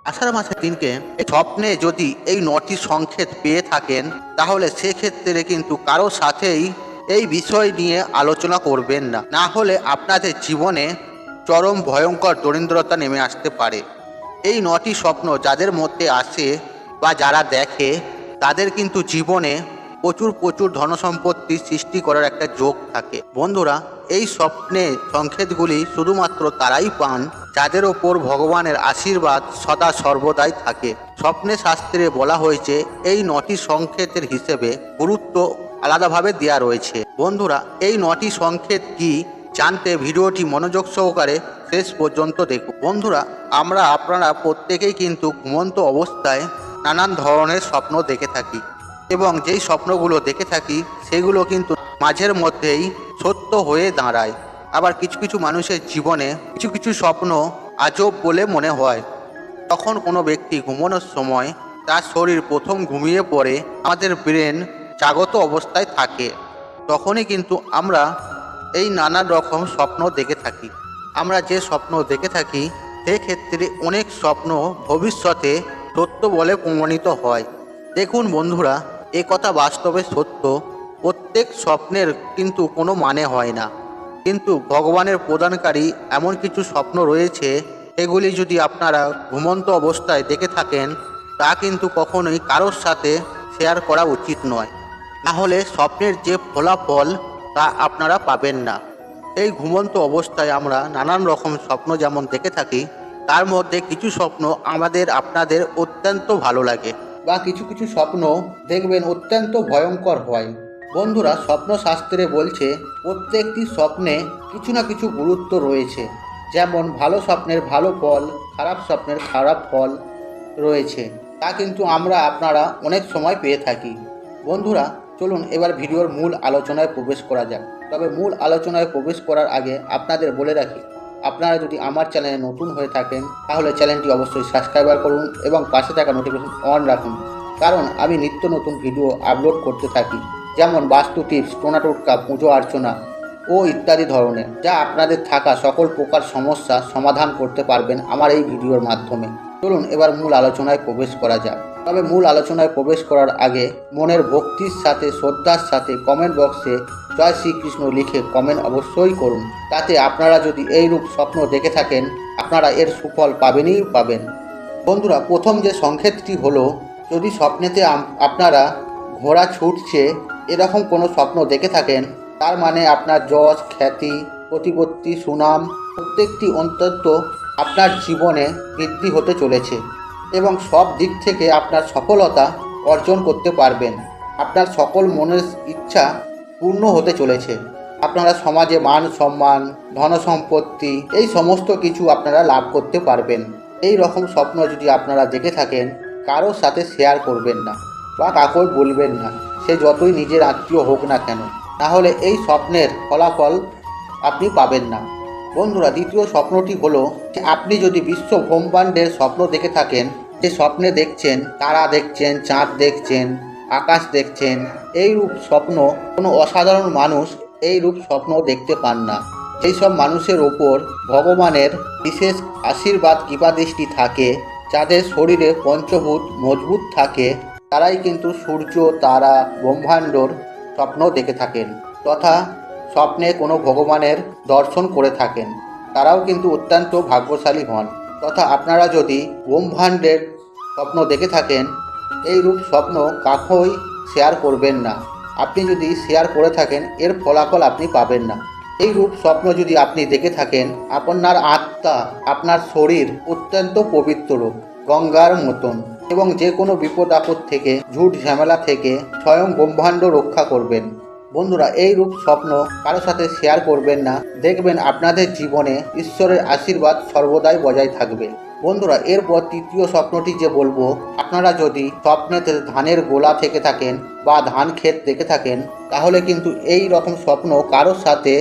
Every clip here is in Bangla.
আষাঢ় মাসের দিনকে স্বপ্নে যদি এই 9টি সংকেত পেয়ে থাকেন, তাহলে সেক্ষেত্রে কিন্তু কারো সাথেই এই বিষয় নিয়ে আলোচনা করবেন না, না হলে আপনাদের জীবনে চরম ভয়ঙ্কর দরিদ্রতা নেমে আসতে পারে। এই 9টি স্বপ্ন যাদের মধ্যে আসে বা যারা দেখে, তাদের কিন্তু জীবনে প্রচুর প্রচুর ধনসম্পত্তি সৃষ্টি করার একটা যোগ থাকে। বন্ধুরা, এই স্বপ্নে সংকেতগুলি শুধুমাত্র তারাই পান যাদের ওপর ভগবানের আশীর্বাদ সদা সর্বদাই থাকে। স্বপ্নে শাস্ত্রে বলা হয়েছে এই 9টি সংকেতের হিসেবে গুরুত্ব আলাদাভাবে দেওয়া রয়েছে। বন্ধুরা, এই 9টি সংকেত কি জানতে ভিডিওটি মনোযোগ সহকারে শেষ পর্যন্ত দেখুন। বন্ধুরা, আপনারা প্রত্যেকেই কিন্তু ঘুমন্ত অবস্থায় নানান ধরনের স্বপ্ন দেখে থাকি, এবং যেই স্বপ্নগুলো দেখে থাকি সেগুলো কিন্তু মাঝের মধ্যেই সত্য হয়ে দাঁড়ায়। আবার কিছু কিছু মানুষের জীবনে কিছু কিছু স্বপ্ন আজব বলে মনে হয়। তখন কোনো ব্যক্তি ঘুমানোর সময় তার শরীর প্রথম ঘুমিয়ে পড়ে, আমাদের ব্রেন জাগত অবস্থায় থাকে, তখনই কিন্তু আমরা এই নানান রকম স্বপ্ন দেখে থাকি। আমরা যে স্বপ্ন দেখে থাকি সেক্ষেত্রে অনেক স্বপ্ন ভবিষ্যতে সত্য বলে প্রমাণিত হয়। দেখুন বন্ধুরা, এ কথা বাস্তবে সত্য। প্রত্যেক স্বপ্নের কিন্তু কোনো মানে হয় না, কিন্তু ভগবানের প্রদানকারী এমন কিছু স্বপ্ন রয়েছে, এগুলি যদি আপনারা ঘুমন্ত অবস্থায় দেখে থাকেন, তা কিন্তু কখনোই কারোর সাথে শেয়ার করা উচিত নয়, নাহলে স্বপ্নের যে ফলাফল তা আপনারা পাবেন না। এই ঘুমন্ত অবস্থায় আমরা নানান রকম স্বপ্ন যেমন দেখে থাকি, তার মধ্যে কিছু স্বপ্ন আপনাদের অত্যন্ত ভালো লাগে, বা কিছু কিছু স্বপ্ন দেখবেন অত্যন্ত ভয়ঙ্কর হয়। বন্ধুরা, স্বপ্নশাস্ত্রে বলছে প্রত্যেকটি স্বপ্নে কিছু না কিছু গুরুত্ব রয়েছে। যেমন ভালো স্বপ্নের ভালো ফল, খারাপ স্বপ্নের খারাপ ফল রয়েছে, তা কিন্তু আপনারা অনেক সময় পেয়ে থাকি। বন্ধুরা, চলুন এবার ভিডিওর মূল আলোচনায় প্রবেশ করা যাক। তবে মূল আলোচনায় প্রবেশ করার আগে আপনাদের বলে রাখি, আপনারা যদি আমার চ্যানেলে নতুন হয়ে থাকেন তাহলে চ্যানেলটি অবশ্যই সাবস্ক্রাইব করুন এবং পাশে থাকা নোটিফিকেশন অন রাখুন, কারণ আমি নিত্য নতুন ভিডিও আপলোড করতে থাকি, যেমন বাস্তু টিপস, টোনা টোটকা, পুজো অর্চনা ও ইত্যাদি ধরনের, যা আপনাদের থাকা সকল প্রকার সমস্যা সমাধান করতে পারবেন আমার এই ভিডিওর মাধ্যমে। চলুন এবার মূল আলোচনায় প্রবেশ করা যাক। তবে মূল আলোচনায় প্রবেশ করার আগে মনের ভক্তির সাথে শ্রদ্ধার সাথে কমেন্ট বক্সে জয় শ্রীকৃষ্ণ লিখে কমেন্ট অবশ্যই করুন। তাতে আপনারা যদি এইরূপ স্বপ্ন দেখে থাকেন, আপনারা এর সুফল পাবেনই পাবেন। বন্ধুরা, প্রথম যে সংকেতটি হলো, যদি স্বপ্নেতে আপনারা ঘোড়া ছুটছে এরকম কোনো স্বপ্ন দেখে থাকেন, তার মানে আপনার যশ, খ্যাতি, প্রতিপত্তি, সুনাম প্রত্যেকটি অন্তত আপনার জীবনে বৃদ্ধি হতে চলেছে, এবং সব দিক থেকে আপনার সফলতা অর্জন করতে পারবেন। আপনার সকল মনের ইচ্ছা পূর্ণ হতে চলেছে। আপনারা সমাজে মান সম্মান, ধনসম্পত্তি এই সমস্ত কিছু আপনারা লাভ করতে পারবেন। এই রকম স্বপ্ন যদি আপনারা দেখে থাকেন, কারোর সাথে শেয়ার করবেন না বা কাউকে বলবেন না, সে যতই নিজের আত্মীয় হোক না কেন, তাহলে এই স্বপ্নের ফলাফল আপনি পাবেন না। বন্ধুরা, দ্বিতীয় স্বপ্নটি হলো যে আপনি যদি বিশ্ব ব্রহ্মাণ্ডের স্বপ্ন দেখে থাকেন, যে স্বপ্নে দেখছেন তারা দেখছেন, চাঁদ দেখছেন, আকাশ দেখছেন, এইরূপ স্বপ্ন কোনো অসাধারণ মানুষ এইরূপ স্বপ্ন দেখতে পান না। সেই সব মানুষের ওপর ভগবানের বিশেষ আশীর্বাদ কৃপাদৃষ্টি থাকে, যাদের শরীরে পঞ্চভূত মজবুত থাকে, তারাই কিন্তু সূর্য, তারা, ব্রহ্মাণ্ডর স্বপ্ন দেখে থাকেন, তথা স্বপ্নে কোনো ভগবানের দর্শন করে থাকেন। তারাও কিন্তু অত্যন্ত ভাগ্যশালী হন। তথা আপনারা যদি ব্রহ্মাণ্ডের স্বপ্ন দেখে থাকেন, এইরূপ স্বপ্ন কাউকেই শেয়ার করবেন না। আপনি যদি শেয়ার করে থাকেন, এর ফলাফল আপনি পাবেন না। এইরূপ স্বপ্ন যদি আপনি দেখে থাকেন, আপনার আত্মা, আপনার শরীর অত্যন্ত পবিত্র, গঙ্গার মতন, এবং যে কোনো বিপদ আপদ থেকে, ঝুট ঝামেলা থেকে স্বয়ং ব্রহ্মাণ্ড রক্ষা করবেন। বন্ধুরা, এই রূপ স্বপ্ন কারোর সাথে শেয়ার করবেন না, দেখবেন আপনাদের জীবনে ঈশ্বরের আশীর্বাদ সর্বদাই বজায় থাকবে। বন্ধুরা, এরপর তৃতীয় স্বপ্নটি যে বলবো, আপনারা যদি স্বপ্নেতে ধানের গোলা থেকে থাকেন বা ধান ক্ষেত দেখে থাকেন, তাহলে কিন্তু এই রকম স্বপ্ন কারোর সাথে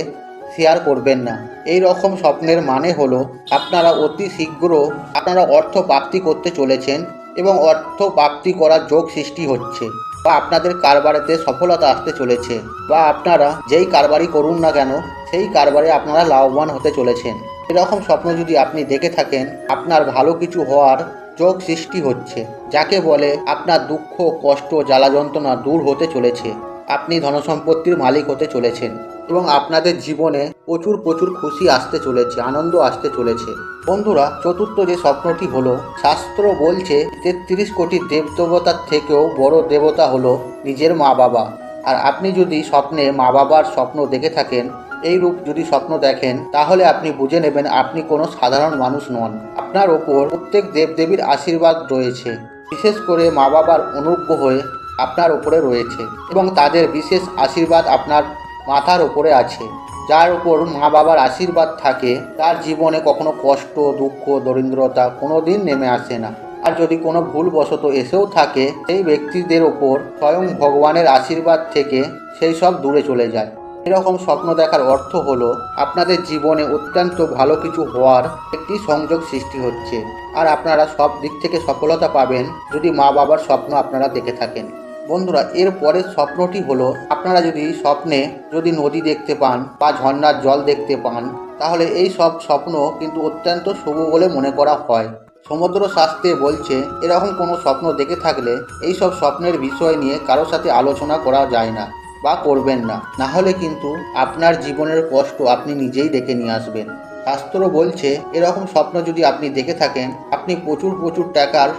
শেয়ার করবেন না। এই রকম স্বপ্নের মানে হলো আপনারা অতি শীঘ্র আপনারা অর্থ প্রাপ্তি করতে চলেছেন, এবং অর্থ প্রাপ্তি করার যোগ সৃষ্টি হচ্ছে, বা আপনাদের কারবারেতে সফলতা আসতে চলেছে, বা আপনারা যেই কারবারই করুন না কেন সেই কারবারে আপনারা লাভবান হতে চলেছেন। এরকম স্বপ্ন যদি আপনি দেখে থাকেন, আপনার ভালো কিছু হওয়ার যোগ সৃষ্টি হচ্ছে, যাকে বলে আপনার দুঃখ কষ্ট জ্বালা যন্ত্রণা দূর হতে চলেছে, আপনি ধনসম্পত্তির মালিক হতে চলেছেন এবং আপনাদের জীবনে প্রচুর প্রচুর খুশি আসতে চলেছে, আনন্দ আসতে চলেছে। বন্ধুরা, চতুর্থ যে স্বপ্নটি হলো, শাস্ত্র বলছে 33 কোটি দেবদেবতার থেকেও বড় দেবতা হলো নিজের মা বাবা। আর আপনি যদি স্বপ্নে মা বাবার স্বপ্ন দেখে থাকেন, এই রূপ যদি স্বপ্ন দেখেন, তাহলে আপনি বুঝে নেবেন আপনি কোনো সাধারণ মানুষ নন। আপনার ওপর প্রত্যেক দেবদেবীর আশীর্বাদ রয়েছে, বিশেষ করে মা বাবার অনুগ্রহ হয়ে আপনার ওপরে রয়েছে এবং তাদের বিশেষ আশীর্বাদ আপনার মাথার ওপরে আছে। যার উপর মা বাবার আশীর্বাদ থাকে তার জীবনে কখনো কষ্ট দুঃখ দরিদ্রতা কোনো দিন নেমে আসে না। আর যদি কোনো ভুলবশত এসেও থাকে, সেই ব্যক্তিদের ওপর স্বয়ং ভগবানের আশীর্বাদ থেকে সেই সব দূরে চলে যায়। এরকম স্বপ্ন দেখার অর্থ হলো আপনাদের জীবনে অত্যন্ত ভালো কিছু হওয়ার একটি সংযোগ সৃষ্টি হচ্ছে, আর আপনারা সব দিক থেকে সফলতা পাবেন যদি মা বাবার স্বপ্ন আপনারা দেখে থাকেন। বন্ধুরা, এর পরের স্বপ্নটি হলো, আপনারা যদি স্বপ্নে যদি নদী দেখতে পান বা ঝর্ণার জল দেখতে পান, তাহলে এই সব স্বপ্ন কিন্তু অত্যন্ত শুভ বলে মনে করা হয়। সমুদ্র শাস্ত্রে বলছে এরকম কোনো স্বপ্ন দেখে থাকলে এই সব স্বপ্নের বিষয় নিয়ে কারোর সাথে আলোচনা করা যায় না বা করবেন না, না হলে কিন্তু আপনার জীবনের কষ্ট আপনি নিজেই ডেকে নিয়ে আসবেন। শাস্ত্র বলছে এরকম স্বপ্ন যদি আপনি দেখে থাকেন, আপনি প্রচুর প্রচুর টাকার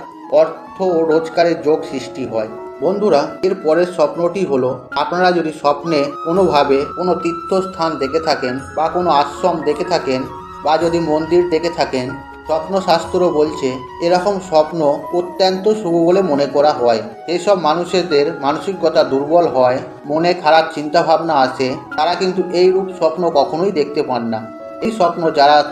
অর্থ ও রোজগারের যোগ সৃষ্টি হয়। বন্ধুরা, এর পরের স্বপ্নটি হলো, আপনারা যদি স্বপ্নে কোনোভাবে কোনো তীর্থস্থান দেখে থাকেন বা কোনো আশ্রম দেখে থাকেন বা যদি মন্দির দেখে থাকেন, স্বপ্নশাস্ত্র বলছে এরকম স্বপ্ন অত্যন্ত শুভ বলে মনে করা হয়। যেসব মানুষদের মানসিকতা দুর্বল হয়, মনে খারাপ চিন্তাভাবনা আসে, তারা কিন্তু এই রূপ স্বপ্ন কখনোই দেখতে পান না। এই স্বপ্ন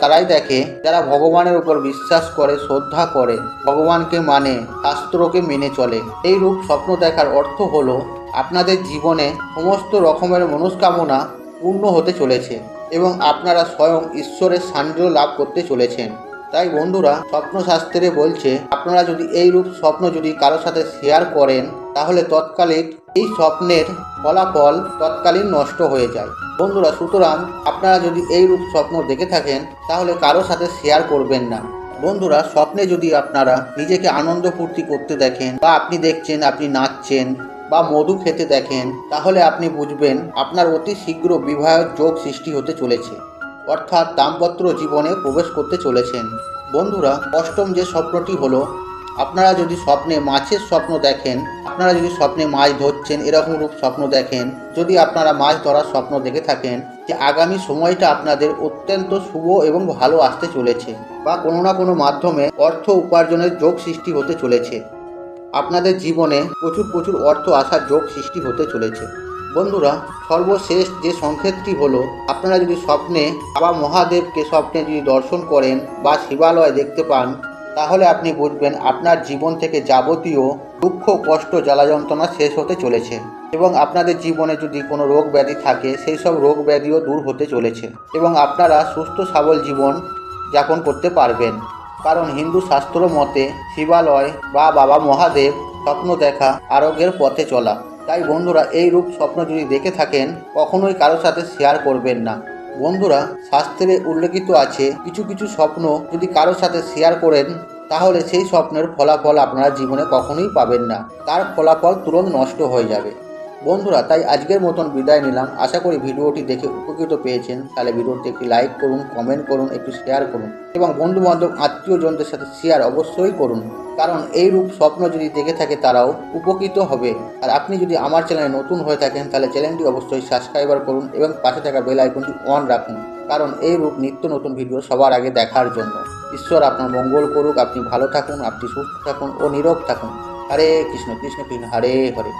তারাই দেখে যারা ভগবানের উপর বিশ্বাস করে, শ্রদ্ধা করে, ভগবানকে মানে, শাস্ত্রকে মেনে চলে। এই রূপ স্বপ্ন দেখার অর্থ হলো আপনাদের জীবনে সমস্ত রকমের মনস্কামনা পূর্ণ হতে চলেছে এবং আপনারা স্বয়ং ঈশ্বরের সান্নিধ্য লাভ করতে চলেছেন। তাই বন্ধুরা, স্বপ্নশাস্ত্রে বলছে আপনারা যদি এই রূপ স্বপ্ন যদি কারোর সাথে শেয়ার করেন, তাহলে তৎকালীন এই স্বপ্নের ফলাফল তৎকালীন নষ্ট হয়ে যায়। বন্ধুরা, সুতরাং আপনারা যদি এই রূপ স্বপ্ন দেখে থাকেন, তাহলে কারোর সাথে শেয়ার করবেন না। বন্ধুরা, স্বপ্নে যদি আপনারা নিজেকে আনন্দ ফুর্তি করতে দেখেন বা আপনি দেখছেন আপনি নাচছেন বা মধু খেতে দেখেন, তাহলে আপনি বুঝবেন আপনার অতি শীঘ্র বিবাহের যোগ সৃষ্টি হতে চলেছে, অর্থাৎ দাম্পত্য জীবনে প্রবেশ করতে চলেছেন। বন্ধুরা, অষ্টম যে স্বপ্নটি হলো, আপনারা যদি স্বপ্নে মাছের স্বপ্ন দেখেন, আপনারা যদি স্বপ্নে মাছ ধরছেন এরকম রূপ স্বপ্ন দেখেন, যদি আপনারা মাছ ধরার স্বপ্ন দেখে থাকেন, যে আগামী সময়টা আপনাদের অত্যন্ত শুভ এবং ভালো আসতে চলেছে বা কোনো না কোনো মাধ্যমে অর্থ উপার্জনের যোগ সৃষ্টি হতে চলেছে, আপনাদের জীবনে প্রচুর প্রচুর অর্থ আসার যোগ সৃষ্টি হতে চলেছে। বন্ধুরা, সর্বশেষ যে সংকেতটি হলো, আপনারা যদি স্বপ্নে বাবা মহাদেবকে স্বপ্নে যদি দর্শন করেন বা শিবালয় দেখতে পান, তাহলে আপনি বুঝবেন আপনার জীবন থেকে যাবতীয় দুঃখ কষ্ট জ্বালা যন্ত্রণা শেষ হতে চলেছে এবং আপনাদের জীবনে যদি কোনো রোগ ব্যাধি থাকে, সেই সব রোগ ব্যাধিও দূর হতে চলেছে এবং আপনারা সুস্থ সবল জীবন যাপন করতে পারবেন। কারণ হিন্দু শাস্ত্র মতে শিবালয় বা বাবা মহাদেব স্বপ্ন দেখা আরোগ্যের পথে চলা। তাই বন্ধুরা, এই রূপ স্বপ্ন যদি দেখে থাকেন, কখনোই কারোর সাথে শেয়ার করবেন না। বন্ধুরা, শাস্ত্রে উল্লেখিত আছে কিছু কিছু স্বপ্ন যদি কারোর সাথে শেয়ার করেন, তাহলে সেই স্বপ্নের ফলাফল আপনারা জীবনে কখনোই পাবেন না, তার ফলাফল তুরন্ত নষ্ট হয়ে যাবে। বন্ধুরা, তাই আজকের মতন বিদায় নিলাম। আশা করি ভিডিওটি দেখে উপকৃত পেয়েছেন। তাহলে ভিডিওটি একটি লাইক করুন, কমেন্ট করুন, একটু শেয়ার করুন এবং বন্ধুবান্ধব আত্মীয়জনদের সাথে শেয়ার অবশ্যই করুন, কারণ এই রূপ স্বপ্ন যদি দেখে থাকে তারাও উপকৃত হবে। আর আপনি যদি আমার চ্যানেলে নতুন হয়ে থাকেন, তাহলে চ্যানেলটি অবশ্যই সাবস্ক্রাইবার করুন এবং পাশে থাকা বেল আইকনটি অন রাখুন, কারণ এই রূপ নিত্য নতুন ভিডিও সবার আগে দেখার জন্য। ঈশ্বর আপনার মঙ্গল করুক, আপনি ভালো থাকুন, আপনি সুস্থ থাকুন ও নীরব থাকুন। হরে কৃষ্ণ কৃষ্ণ কৃষ্ণ হরে হরে।